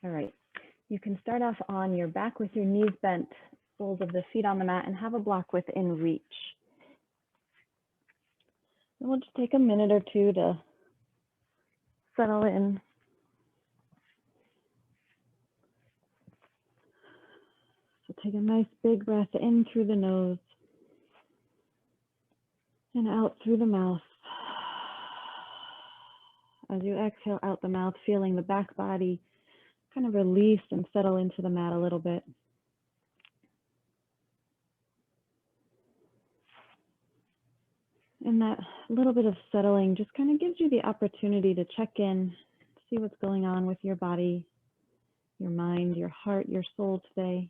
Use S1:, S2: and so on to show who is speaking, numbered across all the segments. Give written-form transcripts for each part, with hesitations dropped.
S1: All right, you can start off on your back with your knees bent, soles of the feet on the mat, and have a block within reach. And we'll just take a minute or two to settle in. So take a nice big breath in through the nose and out through the mouth. As you exhale out the mouth, feeling the back body kind of release and settle into the mat a little bit. And that little bit of settling just kind of gives you the opportunity to check in, see what's going on with your body, your mind, your heart, your soul today.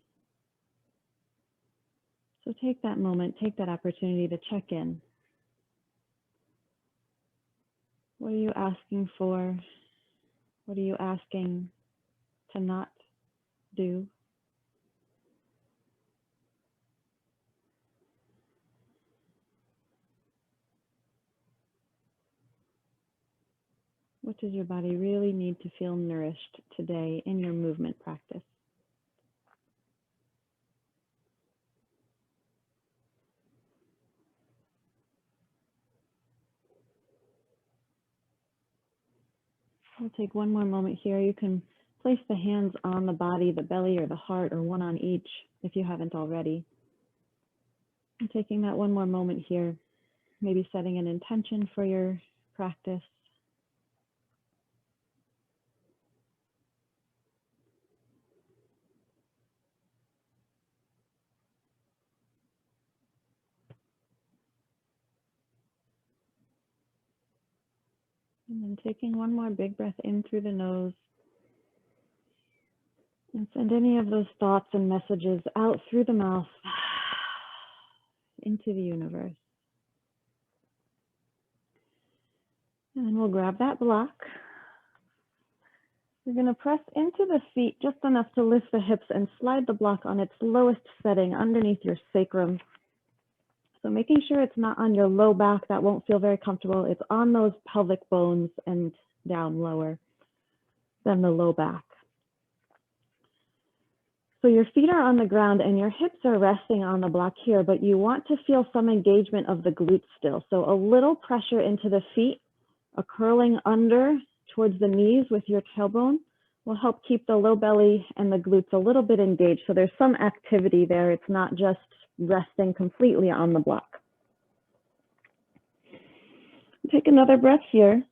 S1: So take that moment, take that opportunity to check in. What are you asking for? What are you asking to not do? What does your body really need to feel nourished today in your movement practice? We'll take one more moment here. You can place the hands on the body, the belly, or the heart, or one on each if you haven't already. And taking that one more moment here, maybe setting an intention for your practice. And then taking one more big breath in through the nose. And send any of those thoughts and messages out through the mouth into the universe. And then we'll grab that block. You're going to press into the feet just enough to lift the hips and slide the block on its lowest setting underneath your sacrum. So making sure it's not on your low back, that won't feel very comfortable. It's on those pelvic bones and down lower than the low back. So your feet are on the ground and your hips are resting on the block here, but you want to feel some engagement of the glutes still. So a little pressure into the feet, a curling under towards the knees with your tailbone will help keep the low belly and the glutes a little bit engaged. So there's some activity there. It's not just resting completely on the block. Take another breath here, and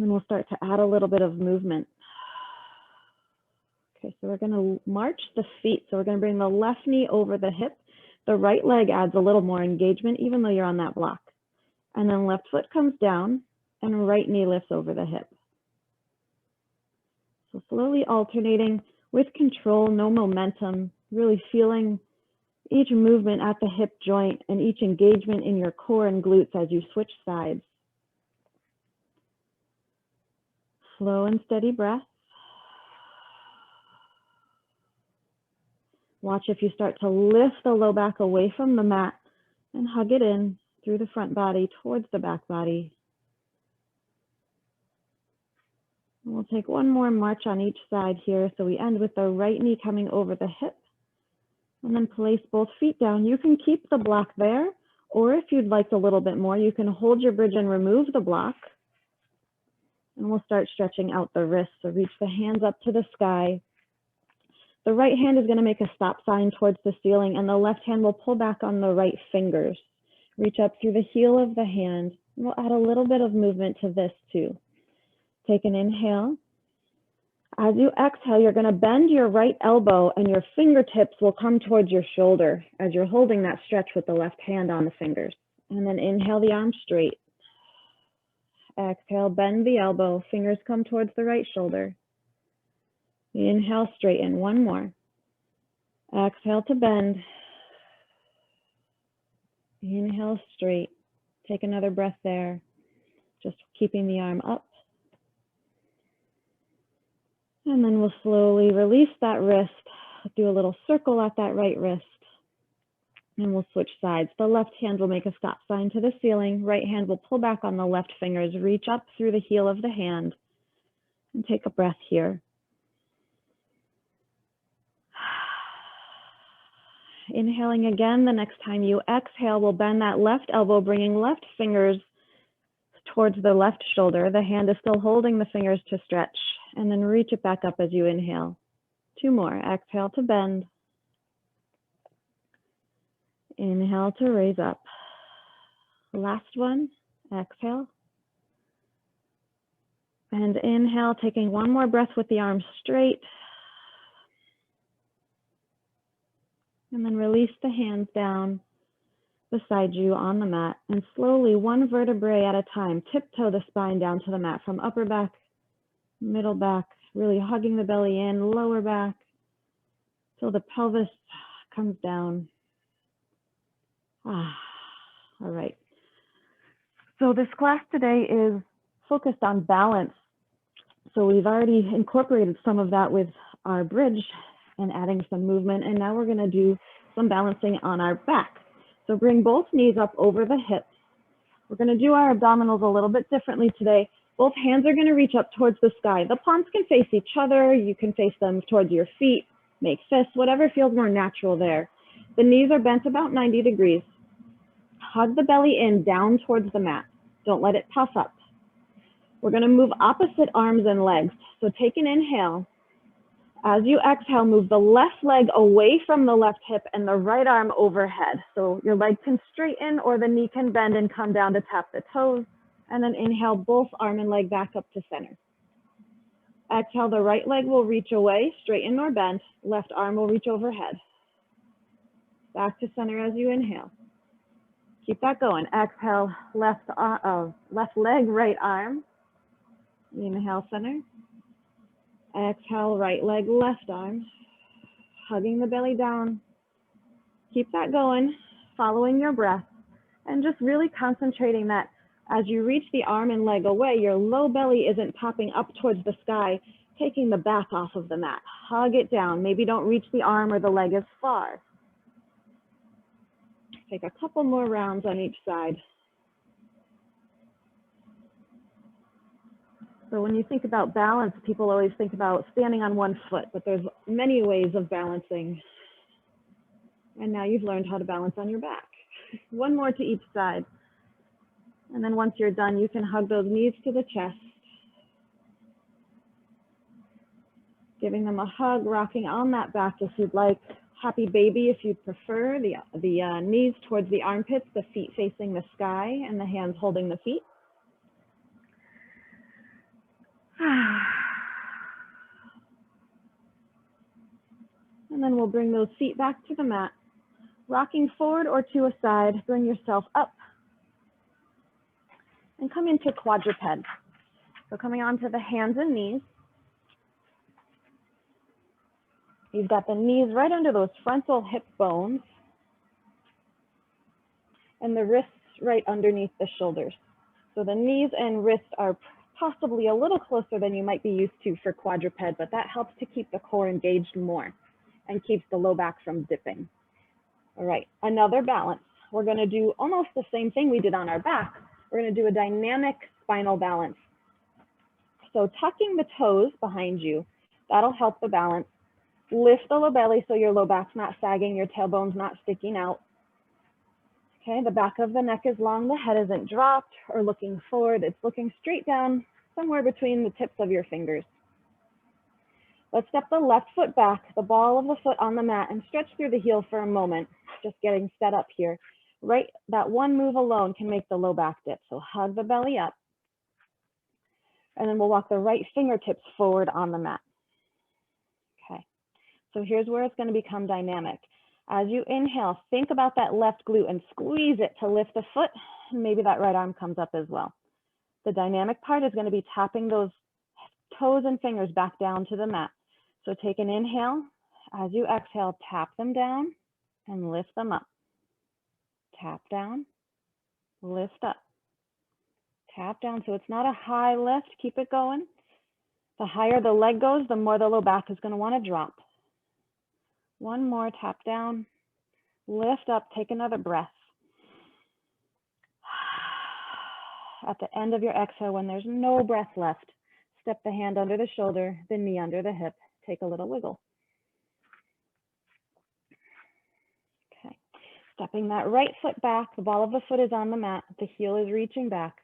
S1: then we'll start to add a little bit of movement. Okay, so we're going to march the feet. So we're going to bring the left knee over the hip. The right leg adds a little more engagement, even though you're on that block. And then left foot comes down, and right knee lifts over the hip. So slowly alternating with control, no momentum, really feeling each movement at the hip joint and each engagement in your core and glutes as you switch sides. Slow and steady breath. Watch if you start to lift the low back away from the mat and hug it in through the front body towards the back body. And we'll take one more march on each side here. So we end with the right knee coming over the hip. And then place both feet down. You can keep the block there, or if you'd like a little bit more, you can hold your bridge and remove the block. And we'll start stretching out the wrists. So reach the hands up to the sky. The right hand is going to make a stop sign towards the ceiling, and the left hand will pull back on the right fingers. Reach up through the heel of the hand. We'll add a little bit of movement to this too. Take an inhale. As you exhale, you're going to bend your right elbow and your fingertips will come towards your shoulder as you're holding that stretch with the left hand on the fingers. And then inhale the arm straight. Exhale, bend the elbow, fingers come towards the right shoulder. Inhale, straighten, one more. Exhale to bend. Inhale, straight. Take another breath there, just keeping the arm up. And then we'll slowly release that wrist, do a little circle at that right wrist, and we'll switch sides. The left hand will make a stop sign to the ceiling. Right hand will pull back on the left fingers, reach up through the heel of the hand, and take a breath here. Inhaling again, the next time you exhale, we'll bend that left elbow, bringing left fingers towards the left shoulder. The hand is still holding the fingers to stretch, and then reach it back up as you inhale. 2 more. Exhale to bend. Inhale to raise up. Last one. Exhale. And inhale, taking 1 more breath with the arms straight. And then release the hands down beside you on the mat, and slowly, 1 vertebrae at a time, tiptoe the spine down to the mat from upper back, middle back, really hugging the belly in, lower back, till the pelvis comes down. All right. So this class today is focused on balance. So we've already incorporated some of that with our bridge and adding some movement, and now we're going to do some balancing on our back. So bring both knees up over the hips. We're going to do our abdominals a little bit differently today. Both hands are going to reach up towards the sky. The palms can face each other. You can face them towards your feet, make fists, whatever feels more natural there. The knees are bent about 90 degrees. Hug the belly in down towards the mat. Don't let it puff up. We're going to move opposite arms and legs. So take an inhale. As you exhale, move the left leg away from the left hip and the right arm overhead. So your leg can straighten or the knee can bend and come down to tap the toes. And then inhale, both arm and leg back up to center. Exhale, the right leg will reach away, straighten or bend. Left arm will reach overhead. Back to center as you inhale. Keep that going. Exhale, left leg, right arm. Inhale, center. Exhale, right leg, left arm. Hugging the belly down. Keep that going, following your breath, and just really concentrating that as you reach the arm and leg away, your low belly isn't popping up towards the sky, taking the back off of the mat. Hug it down. Maybe don't reach the arm or the leg as far. Take a couple more rounds on each side. So when you think about balance, people always think about standing on 1 foot, but there's many ways of balancing. And now you've learned how to balance on your back. 1 more to each side. And then once you're done, you can hug those knees to the chest. Giving them a hug, rocking on that back if you'd like. Happy baby if you'd prefer. The knees towards the armpits, the feet facing the sky, and the hands holding the feet. And then we'll bring those feet back to the mat. Rocking forward or to a side, bring yourself up. And come into quadruped. So coming onto the hands and knees. You've got the knees right under those frontal hip bones. And the wrists right underneath the shoulders. So the knees and wrists are possibly a little closer than you might be used to for quadruped, but that helps to keep the core engaged more and keeps the low back from dipping. All right, another balance. We're going to do almost the same thing we did on our back. We're going to do a dynamic spinal balance. So tucking the toes behind you, that'll help the balance. Lift the low belly so your low back's not sagging, your tailbone's not sticking out. Okay, the back of the neck is long, the head isn't dropped or looking forward, it's looking straight down, somewhere between the tips of your fingers. Let's step the left foot back, the ball of the foot on the mat, and stretch through the heel for a moment, just getting set up here. Right, that 1 move alone can make the low back dip, so hug the belly up. And then we'll walk the right fingertips forward on the mat. Okay, so here's where it's going to become dynamic. As you inhale, think about that left glute and squeeze it to lift the foot, and maybe that right arm comes up as well. The dynamic part is going to be tapping those toes and fingers back down to the mat. So take an inhale. As you exhale, tap them down and lift them up. Tap down, lift up. Tap down, so it's not a high lift, keep it going. The higher the leg goes, the more the low back is going to want to drop. 1 more, tap down, lift up, take another breath. At the end of your exhale, when there's no breath left, step the hand under the shoulder, the knee under the hip, take a little wiggle. Stepping that right foot back, the ball of the foot is on the mat, the heel is reaching back.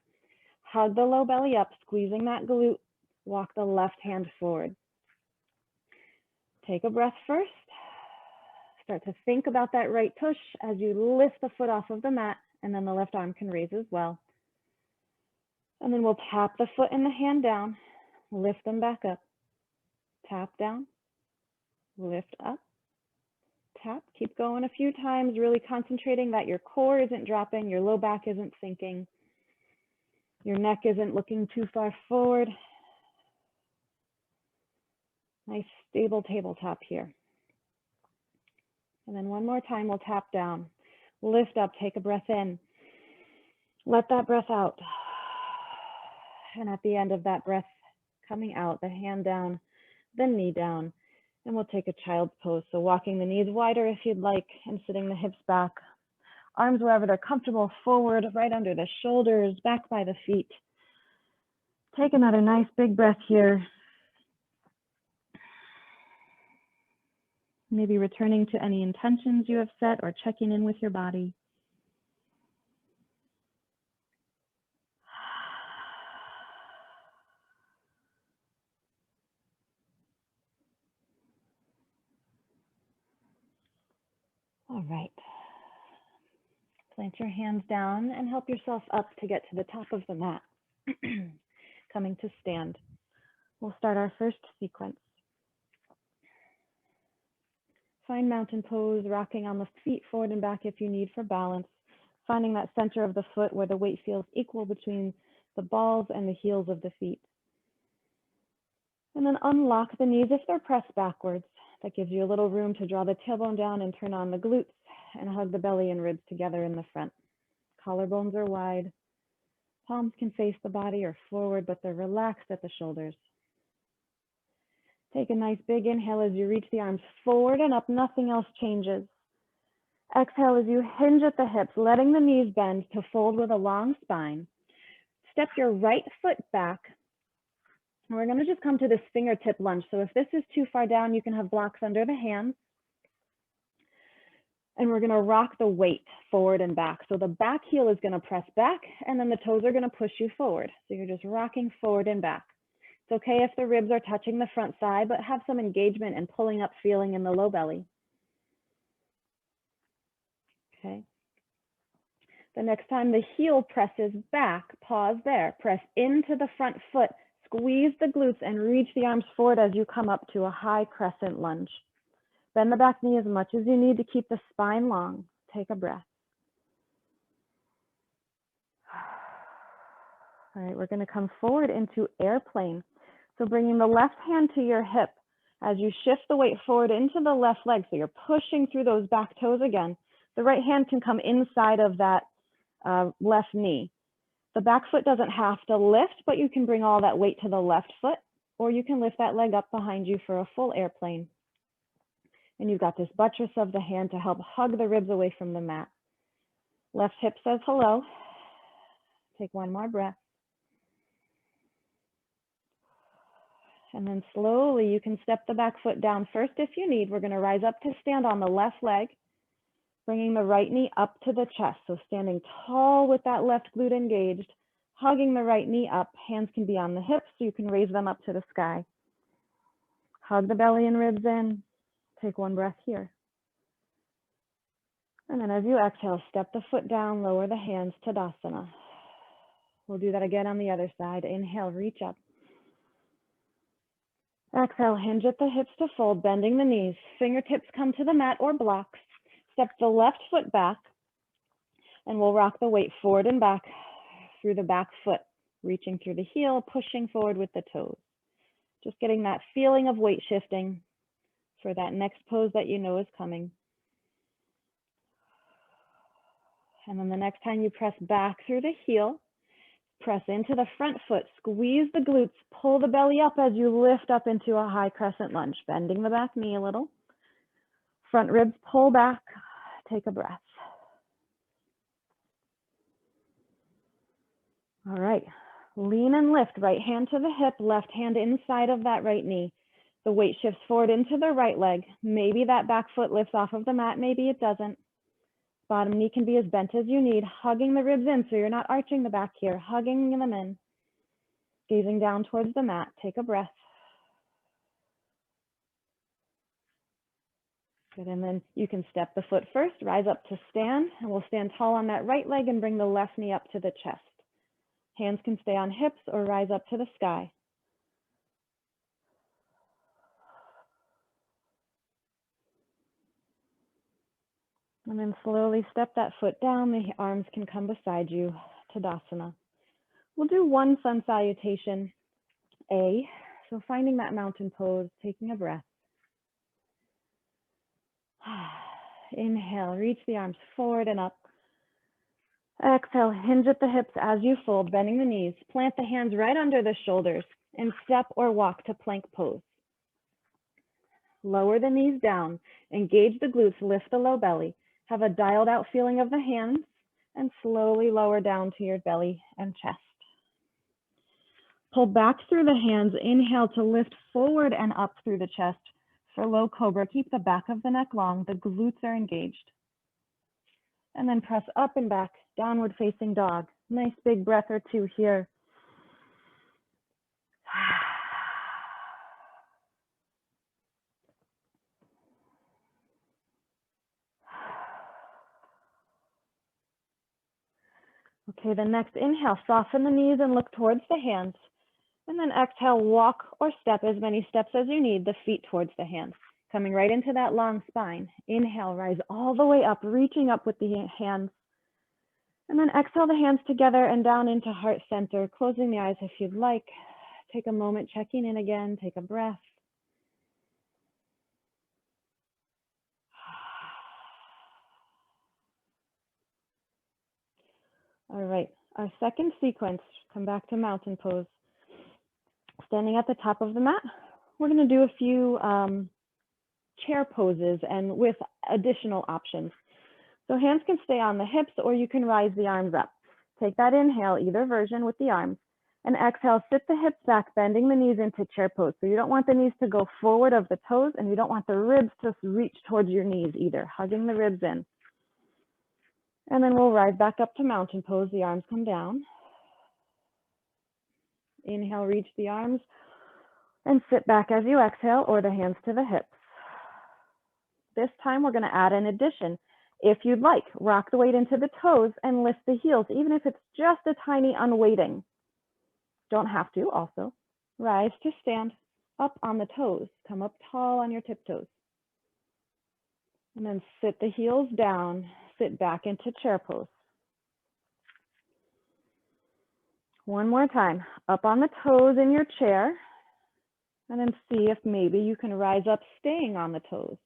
S1: Hug the low belly up, squeezing that glute, walk the left hand forward. Take a breath first. Start to think about that right push as you lift the foot off of the mat, and then the left arm can raise as well. And then we'll tap the foot and the hand down, lift them back up. Tap down, lift up, tap. Keep going a few times, really concentrating that your core isn't dropping, your low back isn't sinking, your neck isn't looking too far forward. Nice stable tabletop here. And then one more time, we'll tap down, lift up, take a breath in, let that breath out. And at the end of that breath coming out, the hand down, the knee down, and we'll take a child's pose. So walking the knees wider if you'd like, and sitting the hips back, arms wherever they're comfortable, forward, right under the shoulders, back by the feet. Take another nice big breath here. Maybe returning to any intentions you have set or checking in with your body. All right. Plant your hands down and help yourself up to get to the top of the mat. Coming to stand. We'll start our first sequence. Find mountain pose, rocking on the feet forward and back if you need for balance. Finding that center of the foot where the weight feels equal between the balls and the heels of the feet. And then unlock the knees if they're pressed backwards. That gives you a little room to draw the tailbone down and turn on the glutes and hug the belly and ribs together in the front. Collarbones are wide. Palms can face the body or forward, but they're relaxed at the shoulders. Take a nice big inhale as you reach the arms forward and up. Nothing else changes. Exhale as you hinge at the hips, letting the knees bend to fold with a long spine. Step your right foot back. And we're going to just come to this fingertip lunge. So if this is too far down, you can have blocks under the hands. And we're going to rock the weight forward and back. So the back heel is going to press back, and then the toes are going to push you forward. So you're just rocking forward and back. It's okay if the ribs are touching the front side, but have some engagement and pulling up feeling in the low belly. Okay. The next time the heel presses back, pause there. Press into the front foot, squeeze the glutes, and reach the arms forward as you come up to a high crescent lunge. Bend the back knee as much as you need to keep the spine long. Take a breath. All right, we're going to come forward into airplane. So bringing the left hand to your hip as you shift the weight forward into the left leg. So you're pushing through those back toes again. The right hand can come inside of that left knee. The back foot doesn't have to lift, but you can bring all that weight to the left foot, or you can lift that leg up behind you for a full airplane. And you've got this buttress of the hand to help hug the ribs away from the mat. Left hip says hello. Take one more breath. And then slowly you can step the back foot down first if you need. We're going to rise up to stand on the left leg, bringing the right knee up to the chest. So standing tall with that left glute engaged, hugging the right knee up. Hands can be on the hips so you can raise them up to the sky. Hug the belly and ribs in. Take one breath here. And then as you exhale, step the foot down, lower the hands, Tadasana. We'll do that again on the other side. Inhale, reach up. Exhale, hinge at the hips to fold, bending the knees. Fingertips come to the mat or blocks. Step the left foot back, and we'll rock the weight forward and back through the back foot, reaching through the heel, pushing forward with the toes. Just getting that feeling of weight shifting for that next pose that you know is coming. And then the next time you press back through the heel, press into the front foot, squeeze the glutes, pull the belly up as you lift up into a high crescent lunge, bending the back knee a little. Front ribs pull back, take a breath. All right, lean and lift, right hand to the hip, left hand inside of that right knee. The weight shifts forward into the right leg. Maybe that back foot lifts off of the mat, maybe it doesn't. Bottom knee can be as bent as you need, hugging the ribs in so you're not arching the back here, hugging them in. Gazing down towards the mat, take a breath. Good, and then you can step the foot first, rise up to stand, and we'll stand tall on that right leg and bring the left knee up to the chest. Hands can stay on hips or rise up to the sky. And then slowly step that foot down, the arms can come beside you, Tadasana. We'll do one sun salutation, A. So finding that mountain pose, taking a breath. Inhale, reach the arms forward and up. Exhale, hinge at the hips as you fold, bending the knees. Plant the hands right under the shoulders and step or walk to plank pose. Lower the knees down, engage the glutes, lift the low belly. Have a dialed out feeling of the hands and slowly lower down to your belly and chest. Pull back through the hands, inhale to lift forward and up through the chest. For low cobra, keep the back of the neck long, the glutes are engaged. And then press up and back, downward facing dog. Nice big breath or two here. Okay, the next inhale, soften the knees and look towards the hands. And then exhale, walk or step as many steps as you need, the feet towards the hands. Coming right into that long spine. Inhale, rise all the way up, reaching up with the hands. And then exhale the hands together and down into heart center, closing the eyes if you'd like. Take a moment, checking in again, take a breath. All right, our second sequence, come back to mountain pose. Standing at the top of the mat, we're gonna do a few chair poses and with additional options. So hands can stay on the hips or you can rise the arms up. Take that inhale, either version with the arms, and exhale, sit the hips back, bending the knees into chair pose. So you don't want the knees to go forward of the toes and you don't want the ribs to reach towards your knees either, hugging the ribs in. And then we'll rise back up to mountain pose, the arms come down. Inhale, reach the arms and sit back as you exhale or the hands to the hips. This time we're gonna add an addition. If you'd like, rock the weight into the toes and lift the heels, even if it's just a tiny unweighting. Don't have to also. Rise to stand, up on the toes. Come up tall on your tiptoes. And then sit the heels down, sit back into chair pose. One more time, up on the toes in your chair, and then see if maybe you can rise up staying on the toes.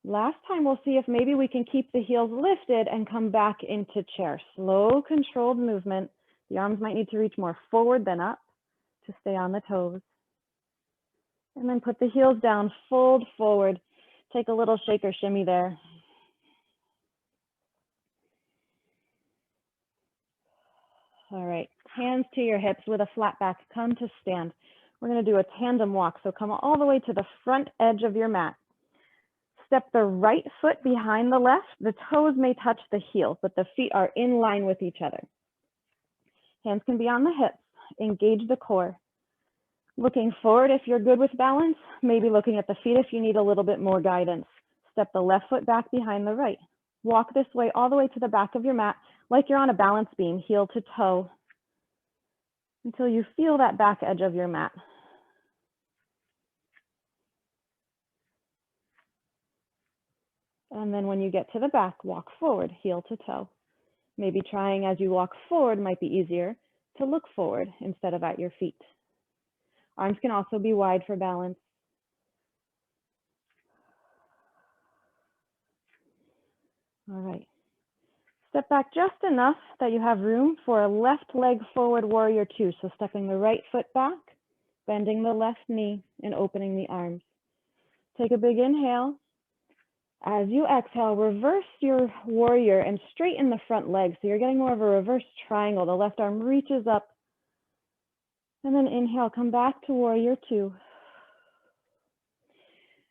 S1: Last time, we'll see if maybe we can keep the heels lifted and come back into chair. Slow, controlled movement. The arms might need to reach more forward than up to stay on the toes. And then put the heels down, fold forward. Take a little shake or shimmy there. All right, hands to your hips with a flat back, come to stand. We're gonna do a tandem walk, so come all the way to the front edge of your mat. Step the right foot behind the left. The toes may touch the heels, but the feet are in line with each other. Hands can be on the hips, engage the core. Looking forward if you're good with balance, maybe looking at the feet if you need a little bit more guidance. Step the left foot back behind the right. Walk this way all the way to the back of your mat, like you're on a balance beam, heel to toe, until you feel that back edge of your mat. And then when you get to the back, walk forward, heel to toe. Maybe trying as you walk forward might be easier to look forward instead of at your feet. Arms can also be wide for balance. All right. Step back just enough that you have room for a left leg forward warrior two. So stepping the right foot back, bending the left knee and opening the arms. Take a big inhale. As you exhale, reverse your warrior and straighten the front leg. So you're getting more of a reverse triangle. The left arm reaches up. And then inhale, come back to warrior two.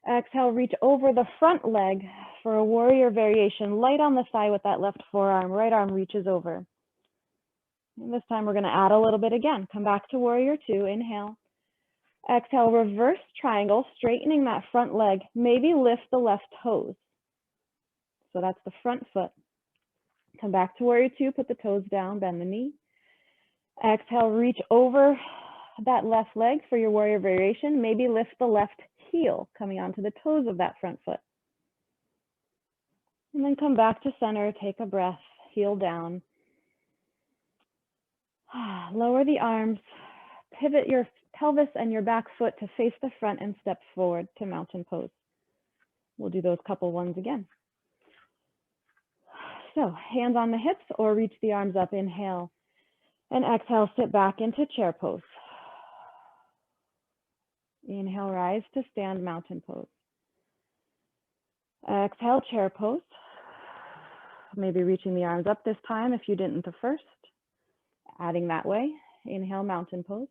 S1: Exhale, reach over the front leg, For a warrior variation, light on the thigh with that left forearm, right arm reaches over. And this time we're going to add a little bit again. Come back to warrior two, inhale. Exhale, reverse triangle, straightening that front leg. Maybe lift the left toes. So that's the front foot. Come back to warrior two, put the toes down, bend the knee. Exhale, reach over that left leg for your warrior variation. Maybe lift the left heel, coming onto the toes of that front foot. And then come back to center, take a breath, heel down. Lower the arms, pivot your pelvis and your back foot to face the front and step forward to mountain pose. We'll do those couple ones again. So hands on the hips or reach the arms up, inhale. And exhale, sit back into chair pose. Inhale, rise to stand mountain pose. Exhale, chair pose. Maybe reaching the arms up this time if you didn't the first. Adding that way. Inhale, mountain pose.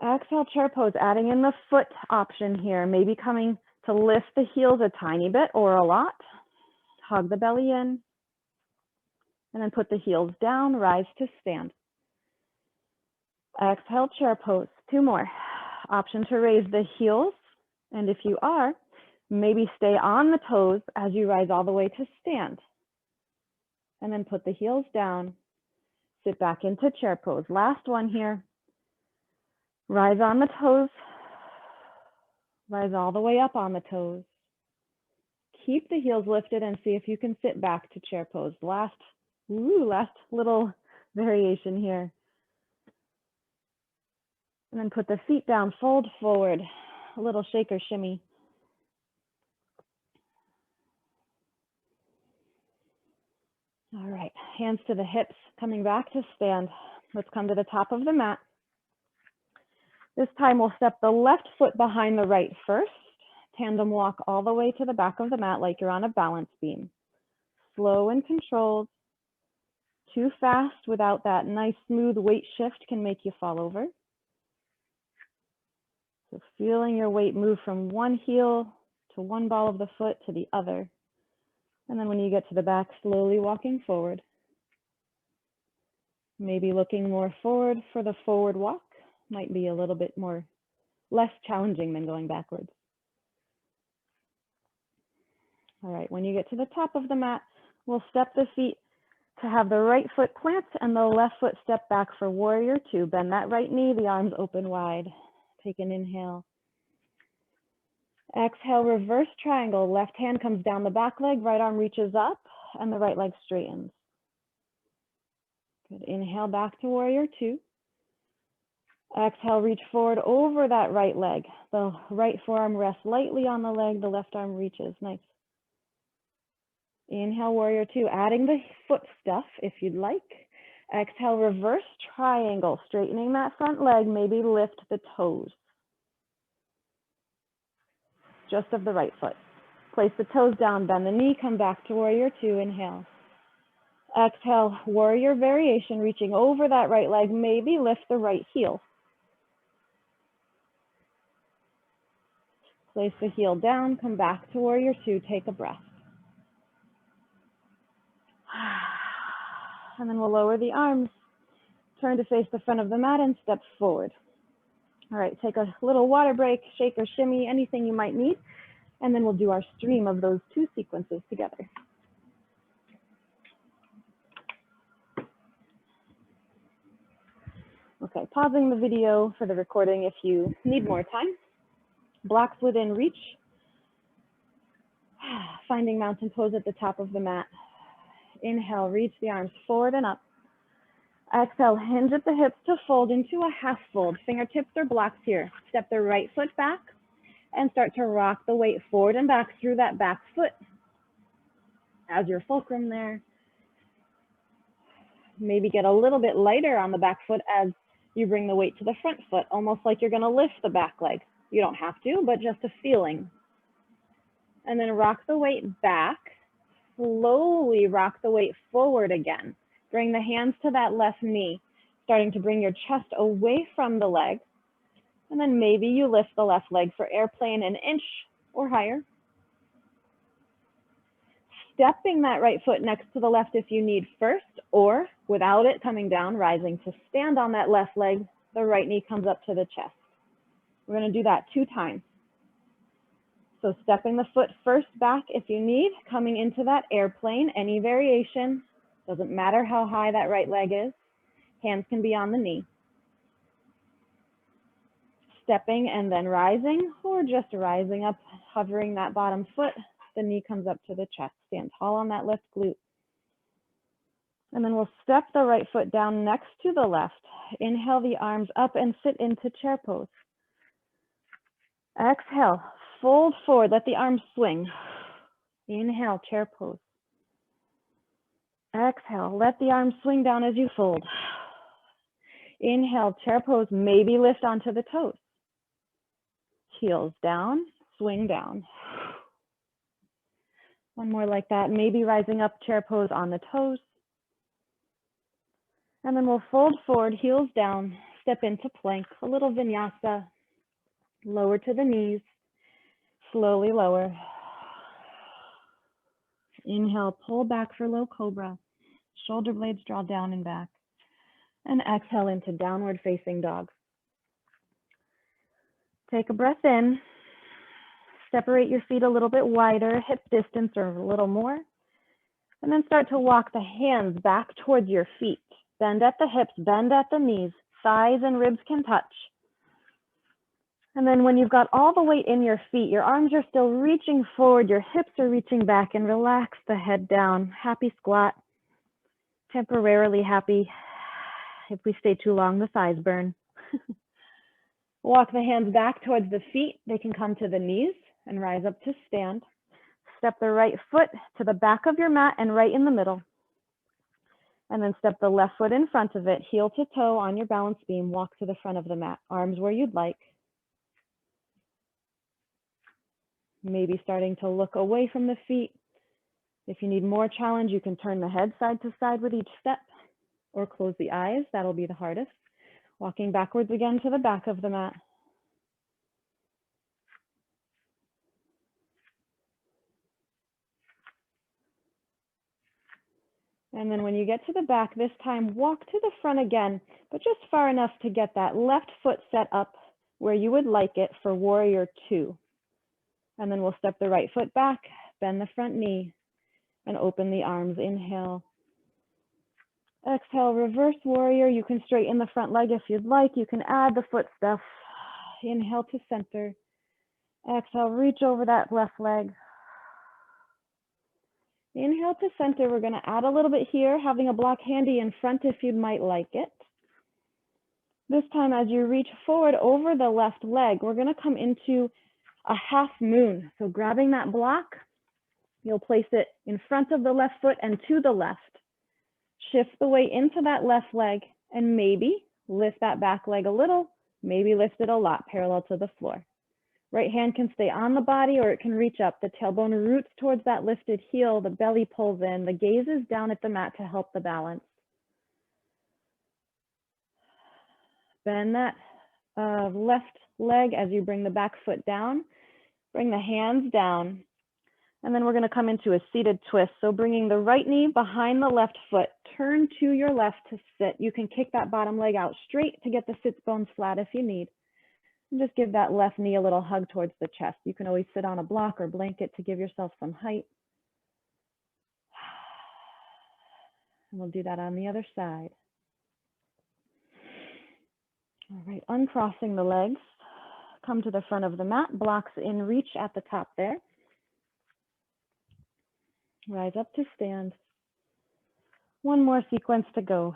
S1: Exhale, chair pose, adding in the foot option here. Maybe coming to lift the heels a tiny bit or a lot. Hug the belly in. And then put the heels down, rise to stand. Exhale, chair pose. Two more. Option to raise the heels. And if you are, maybe stay on the toes as you rise all the way to stand. And then put the heels down. Sit back into chair pose. Last one here. Rise on the toes. Rise all the way up on the toes. Keep the heels lifted and see if you can sit back to chair pose. Last little variation here. And then put the feet down, fold forward, a little shaker shimmy. All right, hands to the hips, coming back to stand. Let's come to the top of the mat. This time we'll step the left foot behind the right first. Tandem walk all the way to the back of the mat like you're on a balance beam. Slow and controlled. Too fast without that nice smooth weight shift can make you fall over. So feeling your weight move from one heel to one ball of the foot to the other. And then when you get to the back, slowly walking forward. Maybe looking more forward for the forward walk. Might be a little bit less challenging than going backwards. All right, when you get to the top of the mat, we'll step the feet to have the right foot plant and the left foot step back for warrior two. Bend that right knee, the arms open wide. Take an inhale. Exhale, reverse triangle. Left hand comes down the back leg, right arm reaches up, and the right leg straightens. Good. Inhale back to warrior two. Exhale, reach forward over that right leg. The right forearm rests lightly on the leg, the left arm reaches. Nice. Inhale, warrior two, adding the foot stuff if you'd like. Exhale, reverse triangle, straightening that front leg, maybe lift the toes. Just of the right foot. Place the toes down, bend the knee, come back to warrior two, inhale. Exhale, warrior variation, reaching over that right leg, maybe lift the right heel. Place the heel down, come back to warrior two, take a breath. And then we'll lower the arms, turn to face the front of the mat and step forward. All right, take a little water break, shake or shimmy, anything you might need, and then we'll do our stream of those two sequences together. Okay, pausing the video for the recording if you need more time. Blocks within reach. Finding mountain pose at the top of the mat. Inhale, reach the arms forward and up. Exhale, hinge at the hips to fold into a half fold. Fingertips or blocks here. Step the right foot back and start to rock the weight forward and back through that back foot as your fulcrum there. Maybe get a little bit lighter on the back foot as you bring the weight to the front foot, almost like you're going to lift the back leg. You don't have to, but just a feeling. And then rock the weight back. Slowly rock the weight forward again. Bring the hands to that left knee, starting to bring your chest away from the leg. And then maybe you lift the left leg for airplane an inch or higher. stepping that right foot next to the left if you need first, or without it coming down, rising to stand on that left leg, the right knee comes up to the chest. We're going to do that 2 times. So stepping the foot first back if you need, coming into that airplane, any variation, doesn't matter how high that right leg is, hands can be on the knee. Stepping and then rising, or just rising up, hovering that bottom foot, the knee comes up to the chest. Stand tall on that left glute. And then we'll step the right foot down next to the left. Inhale the arms up and sit into chair pose. Exhale, fold forward, let the arms swing. Inhale, chair pose. Exhale, let the arms swing down as you fold. Inhale, chair pose, maybe lift onto the toes. Heels down, swing down. One more like that, maybe rising up, chair pose on the toes. And then we'll fold forward, heels down, step into plank, a little vinyasa, lower to the knees, slowly lower. Inhale, pull back for low cobra, shoulder blades draw down and back. And exhale into downward facing dog. Take a breath in, separate your feet a little bit wider, hip distance or a little more. And then start to walk the hands back towards your feet. Bend at the hips, bend at the knees, thighs and ribs can touch. And then when you've got all the weight in your feet, your arms are still reaching forward, your hips are reaching back, and relax the head down. Happy squat, temporarily happy. If we stay too long, the thighs burn. Walk the hands back towards the feet. They can come to the knees and rise up to stand. Step the right foot to the back of your mat and right in the middle. And then step the left foot in front of it, heel to toe on your balance beam. Walk to the front of the mat, arms where you'd like. Maybe starting to look away from the feet. If you need more challenge, you can turn the head side to side with each step or close the eyes. That'll be the hardest. Walking backwards again to the back of the mat. And then when you get to the back, this time walk to the front again, but just far enough to get that left foot set up where you would like it for warrior 2. And then we'll step the right foot back, bend the front knee, and open the arms. Inhale. Exhale, reverse warrior. You can straighten the front leg if you'd like. You can add the foot stuff. Inhale to center. Exhale, reach over that left leg. Inhale to center. We're going to add a little bit here, having a block handy in front if you might like it. This time, as you reach forward over the left leg, we're going to come into a half moon. So grabbing that block, you'll place it in front of the left foot and to the left. Shift the weight into that left leg and maybe lift that back leg a little, maybe lift it a lot, parallel to the floor. Right hand can stay on the body or it can reach up. The tailbone roots towards that lifted heel, the belly pulls in, the gaze is down at the mat to help the balance. Bend that left leg as you bring the back foot down. Bring the hands down. And then we're going to come into a seated twist. So bringing the right knee behind the left foot, turn to your left to sit. You can kick that bottom leg out straight to get the sits bones flat if you need. And just give that left knee a little hug towards the chest. You can always sit on a block or blanket to give yourself some height. And we'll do that on the other side. All right, uncrossing the legs. Come to the front of the mat, blocks in reach at the top there. Rise up to stand. One more sequence to go.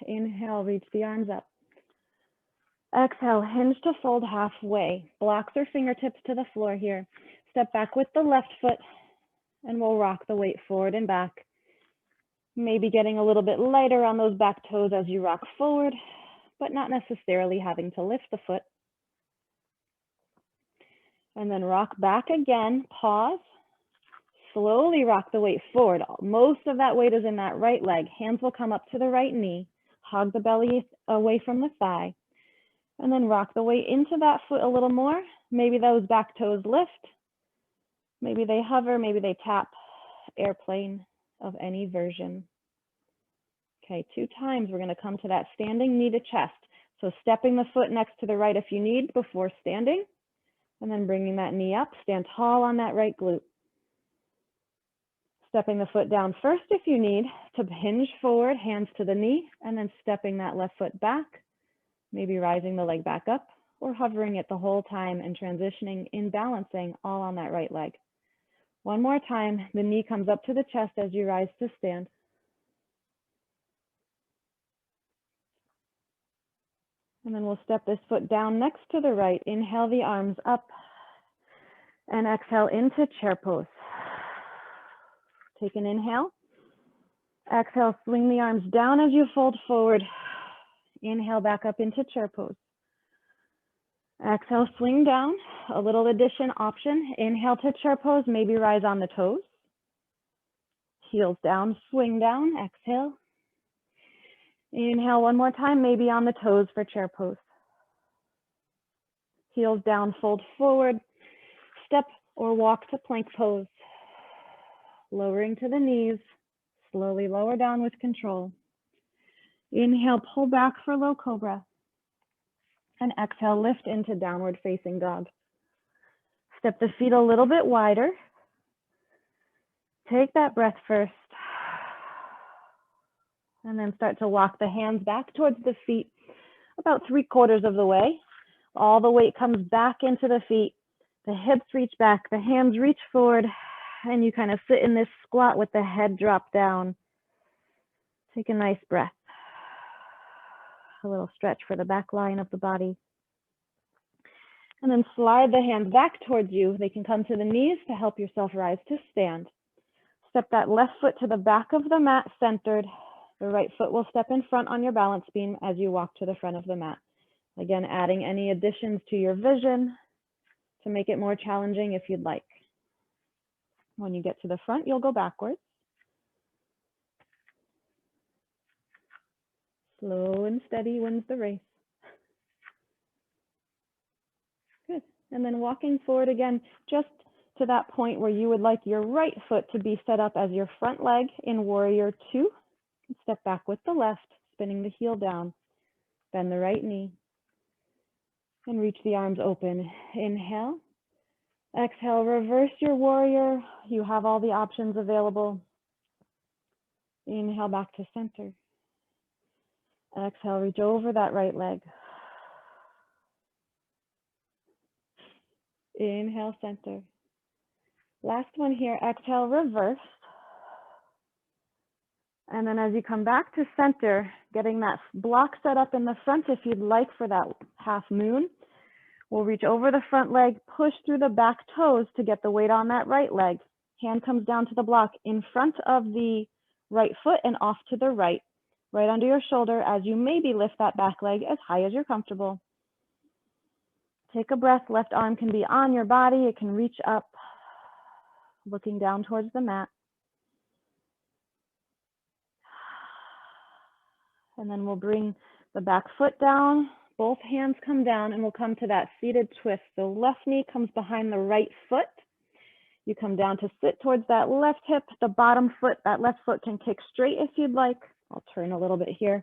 S1: Inhale, reach the arms up. Exhale, hinge to fold halfway. Blocks or fingertips to the floor here. Step back with the left foot and we'll rock the weight forward and back. Maybe getting a little bit lighter on those back toes as you rock forward, but not necessarily having to lift the foot. And then rock back again, pause. Slowly rock the weight forward. Most of that weight is in that right leg. Hands will come up to the right knee. Hug the belly away from the thigh. And then rock the weight into that foot a little more. Maybe those back toes lift. Maybe they hover, maybe they tap. airplane of any version. Okay, 2 times, we're gonna come to that standing knee to chest. So stepping the foot next to the right if you need before standing, and then bringing that knee up, stand tall on that right glute. Stepping the foot down first if you need to hinge forward, hands to the knee, and then stepping that left foot back, maybe rising the leg back up or hovering it the whole time and transitioning in balancing all on that right leg. One more time, the knee comes up to the chest as you rise to stand. And then we'll step this foot down next to the right. Inhale the arms up and exhale into chair pose. Take an inhale. Exhale, swing the arms down as you fold forward. Inhale back up into chair pose. Exhale, swing down. A little addition option. Inhale to chair pose, maybe rise on the toes. Heels down, swing down. Exhale. Inhale one more time, maybe on the toes for chair pose. Heels down, fold forward. Step or walk to plank pose. Lowering to the knees. Slowly lower down with control. Inhale, pull back for low cobra. And exhale, lift into downward facing dog. Step the feet a little bit wider. Take that breath first. And then start to walk the hands back towards the feet about 3/4 of the way. All the weight comes back into the feet. The hips reach back, the hands reach forward, and you kind of sit in this squat with the head dropped down. Take a nice breath. A little stretch for the back line of the body. And then slide the hands back towards you. They can come to the knees to help yourself rise to stand. Step that left foot to the back of the mat, centered. The right foot will step in front on your balance beam as you walk to the front of the mat. Again, adding any additions to your vision to make it more challenging if you'd like. When you get to the front, you'll go backwards. Slow and steady wins the race. Good. And then walking forward again, just to that point where you would like your right foot to be set up as your front leg in Warrior 2. Step back with the left, spinning the heel down. Bend the right knee. And reach the arms open. Inhale. Exhale, reverse your warrior. You have all the options available. Inhale back to center. Exhale, reach over that right leg. Inhale, center. Last one here, exhale, reverse. And then as you come back to center, getting that block set up in the front if you'd like for that half moon. We'll reach over the front leg, push through the back toes to get the weight on that right leg. Hand comes down to the block in front of the right foot and off to the right, right under your shoulder as you maybe lift that back leg as high as you're comfortable. Take a breath, left arm can be on your body, it can reach up, looking down towards the mat. And then we'll bring the back foot down, both hands come down, and we'll come to that seated twist. So left knee comes behind the right foot. You come down to sit towards that left hip, the bottom foot, that left foot can kick straight if you'd like. I'll turn a little bit here.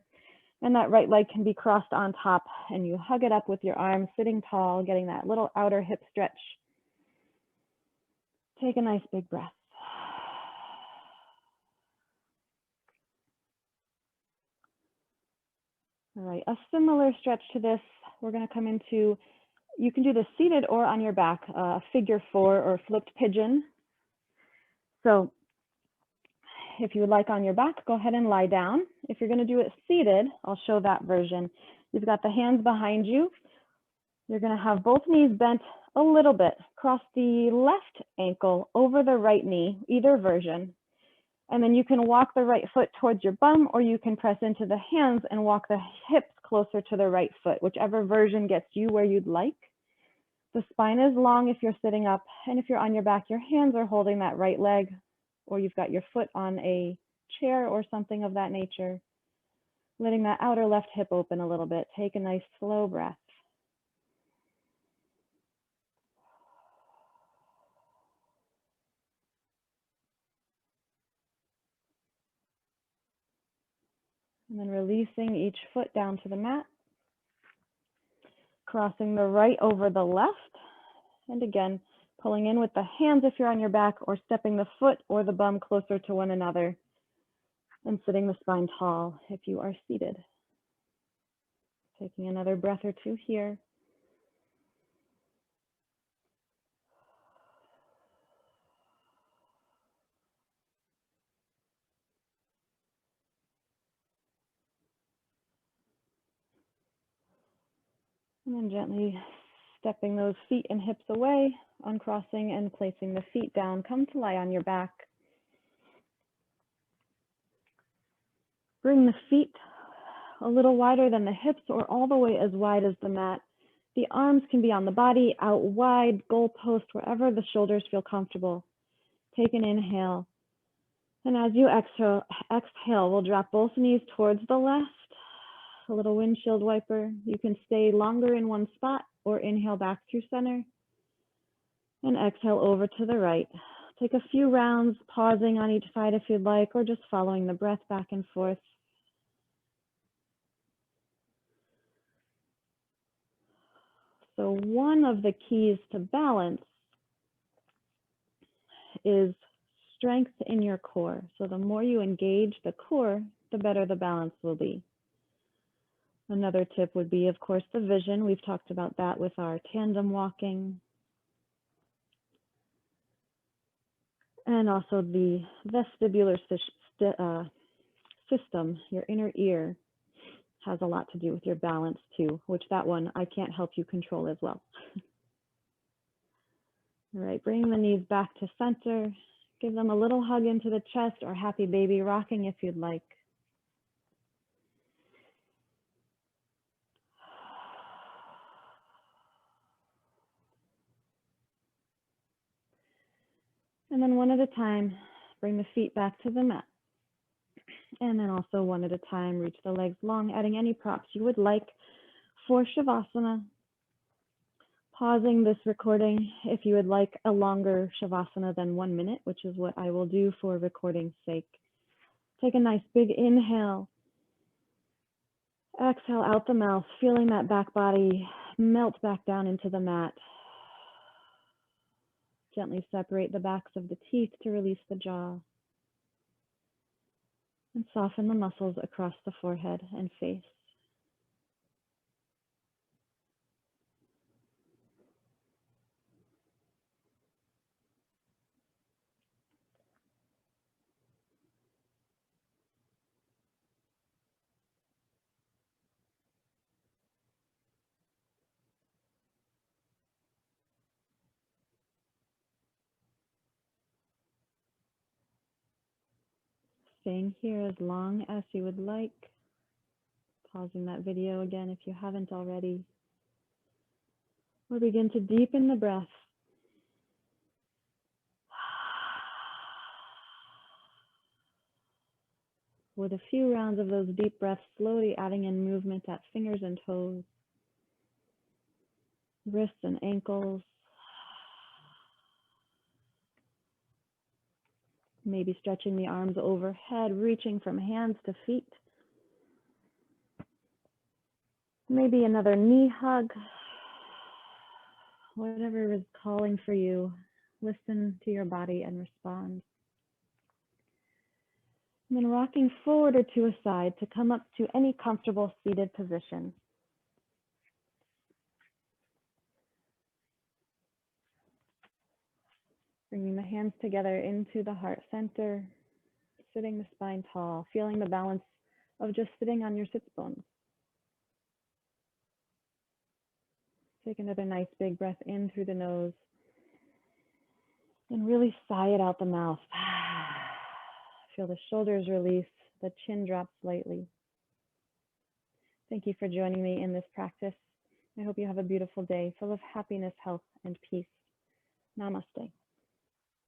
S1: And that right leg can be crossed on top, and you hug it up with your arms, sitting tall, getting that little outer hip stretch. Take a nice big breath. All right, a similar stretch to this, we're going to come into, you can do this seated or on your back, figure 4 or flipped pigeon. So if you would like on your back, go ahead and lie down. If you're going to do it seated, I'll show that version. You've got the hands behind you. You're going to have both knees bent a little bit. Cross the left ankle over the right knee, either version. And then you can walk the right foot towards your bum, or you can press into the hands and walk the hips closer to the right foot, whichever version gets you where you'd like. The spine is long if you're sitting up, and if you're on your back, your hands are holding that right leg, or you've got your foot on a chair or something of that nature. Letting that outer left hip open a little bit. Take a nice slow breath. And then releasing each foot down to the mat. Crossing the right over the left. And again, pulling in with the hands if you're on your back, or stepping the foot or the bum closer to one another. And sitting the spine tall if you are seated. Taking another breath or two here. And then gently stepping those feet and hips away, uncrossing and placing the feet down. Come to lie on your back. Bring the feet a little wider than the hips, or all the way as wide as the mat. The arms can be on the body, out wide, goalpost, wherever the shoulders feel comfortable. Take an inhale. And as you exhale, we'll drop both knees towards the left. A little windshield wiper. You can stay longer in one spot or inhale back through center. And exhale over to the right. Take a few rounds, pausing on each side if you'd like, or just following the breath back and forth. So one of the keys to balance is strength in your core. So the more you engage the core, the better the balance will be. Another tip would be, of course, the vision. We've talked about that with our tandem walking. And also the vestibular system, your inner ear, has a lot to do with your balance too, which that one I can't help you control as well. All right, bring the knees back to center. Give them a little hug into the chest, or happy baby rocking if you'd like. And then one at a time, bring the feet back to the mat. And then also one at a time, reach the legs long, adding any props you would like for Shavasana. Pausing this recording if you would like a longer Shavasana than 1 minute, which is what I will do for recording's sake. Take a nice big inhale. Exhale out the mouth, feeling that back body melt back down into the mat. Gently separate the backs of the teeth to release the jaw. And soften the muscles across the forehead and face. Staying here as long as you would like. Pausing that video again if you haven't already. We'll begin to deepen the breath. With a few rounds of those deep breaths, slowly adding in movement at fingers and toes, wrists and ankles. Maybe stretching the arms overhead, reaching from hands to feet. Maybe another knee hug. Whatever is calling for you, listen to your body and respond. And then rocking forward or to a side to come up to any comfortable seated position. Bringing the hands together into the heart center, sitting the spine tall, feeling the balance of just sitting on your sits bones. Take another nice big breath in through the nose and really sigh it out the mouth. Feel the shoulders release, the chin drop slightly. Thank you for joining me in this practice. I hope you have a beautiful day full of happiness, health, and peace. Namaste.